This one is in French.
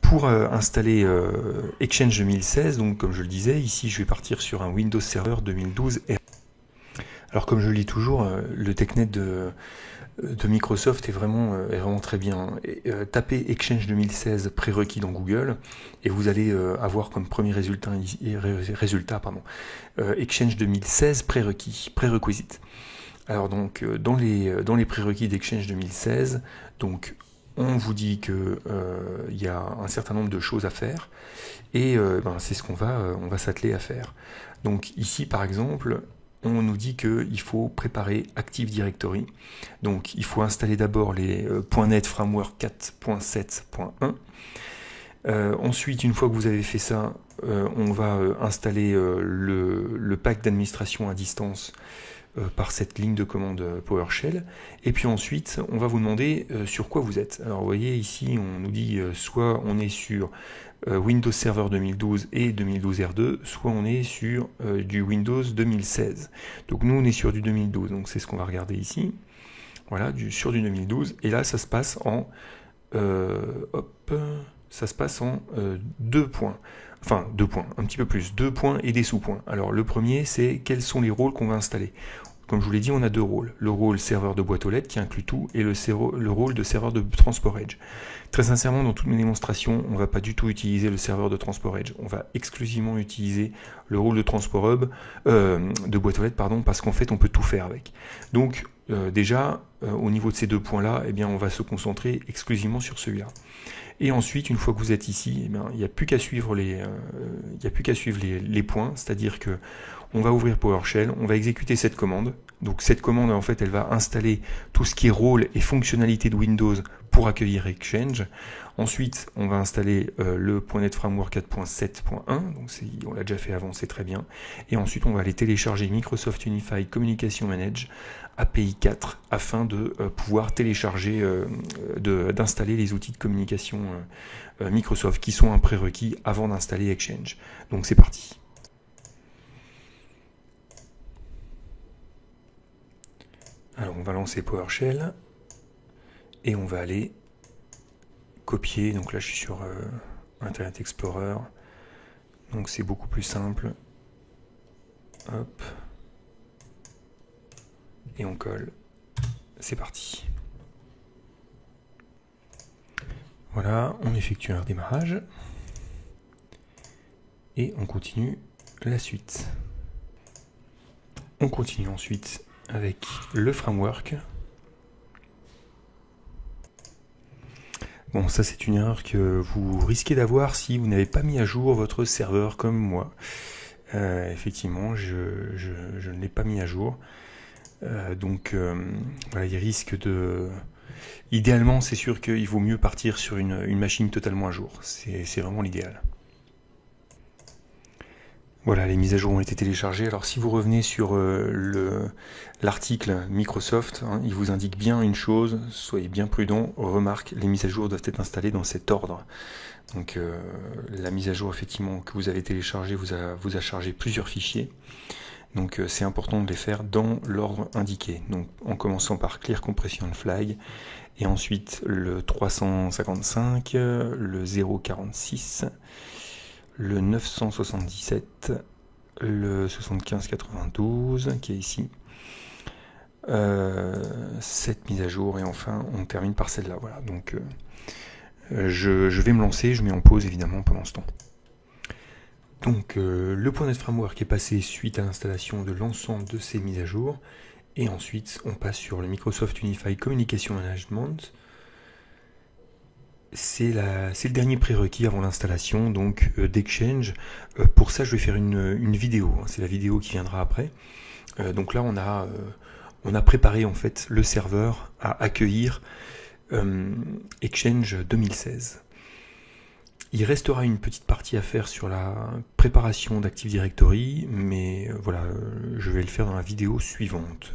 pour installer Exchange 2016, donc comme je le disais, ici je vais partir sur un Windows Server 2012 R. Alors comme je le dis toujours, le TechNet de Microsoft est vraiment très bien. Tapez Exchange 2016 prérequis dans Google et vous allez avoir comme premier résultat Exchange 2016 prérequisite. Alors donc dans les prérequis d'Exchange 2016, donc on vous dit que y a un certain nombre de choses à faire et c'est ce qu'on va s'atteler à faire. Donc ici par exemple, on nous dit qu'il faut préparer Active Directory. Donc il faut installer d'abord les .NET Framework 4.7.1. Ensuite, une fois que vous avez fait ça, on va installer le pack d'administration à distance par cette ligne de commande PowerShell. Et puis ensuite, on va vous demander sur quoi vous êtes. Alors vous voyez ici, on nous dit soit on est sur Windows Server 2012 et 2012 R2, soit on est sur du Windows 2016. Donc nous, on est sur du 2012, donc c'est ce qu'on va regarder ici. Voilà, sur du 2012. Et là, ça se passe en... deux points. Enfin, 2 points, un petit peu plus, 2 points et des sous-points. Alors le premier, c'est quels sont les rôles qu'on va installer. Comme je vous l'ai dit, on a 2 rôles. Le rôle serveur de boîte aux lettres qui inclut tout et le rôle de serveur de transport edge. Très sincèrement, dans toutes mes démonstrations, on ne va pas du tout utiliser le serveur de transport edge. On va exclusivement utiliser le rôle de transport hub, de boîte aux lettres, pardon, parce qu'en fait, on peut tout faire avec. Donc, déjà, au niveau de ces 2 points-là, eh bien, on va se concentrer exclusivement sur celui-là. Et ensuite, une fois que vous êtes ici, eh bien, il n'y a plus qu'à suivre les points, c'est-à-dire que on va ouvrir PowerShell, on va exécuter cette commande. Donc cette commande, en fait, elle va installer tout ce qui est rôle et fonctionnalité de Windows pour accueillir Exchange. Ensuite, on va installer le .NET Framework 4.7.1, donc on l'a déjà fait avant, c'est très bien. Et ensuite, on va aller télécharger Microsoft Unified Communication Managed API 4 afin de pouvoir télécharger, d'installer les outils de communication Microsoft qui sont un prérequis avant d'installer Exchange. Donc c'est parti. Alors on va lancer PowerShell et on va aller copier. Donc là je suis sur Internet Explorer, donc c'est beaucoup plus simple. Hop. Et on colle. C'est parti. Voilà, on effectue un redémarrage et on continue la suite. On continue ensuite avec le framework. Bon, ça c'est une erreur que vous risquez d'avoir si vous n'avez pas mis à jour votre serveur comme moi. Effectivement, je ne l'ai pas mis à jour. Voilà, il risque de... Idéalement, c'est sûr qu'il vaut mieux partir sur une machine totalement à jour. C'est vraiment l'idéal. Voilà, les mises à jour ont été téléchargées. Alors si vous revenez sur l'article Microsoft, il vous indique bien une chose, soyez bien prudent, remarque, les mises à jour doivent être installées dans cet ordre. Donc la mise à jour effectivement que vous avez téléchargée vous a chargé plusieurs fichiers. Donc c'est important de les faire dans l'ordre indiqué. Donc en commençant par Clear Compression Flag, et ensuite le 355, le 046, le 977, le 7592 qui est ici, cette mise à jour, et enfin on termine par celle-là. Voilà, donc je vais me lancer, je mets en pause évidemment pendant ce temps. Donc le .NET Framework est passé suite à l'installation de l'ensemble de ces mises à jour, et ensuite on passe sur le Microsoft Unified Communication Management. C'est le dernier prérequis avant l'installation donc d'Exchange. Pour ça je vais faire une vidéo, c'est la vidéo qui viendra après. Donc là on a préparé en fait le serveur à accueillir Exchange 2016. Il restera une petite partie à faire sur la préparation d'Active Directory, mais voilà, je vais le faire dans la vidéo suivante.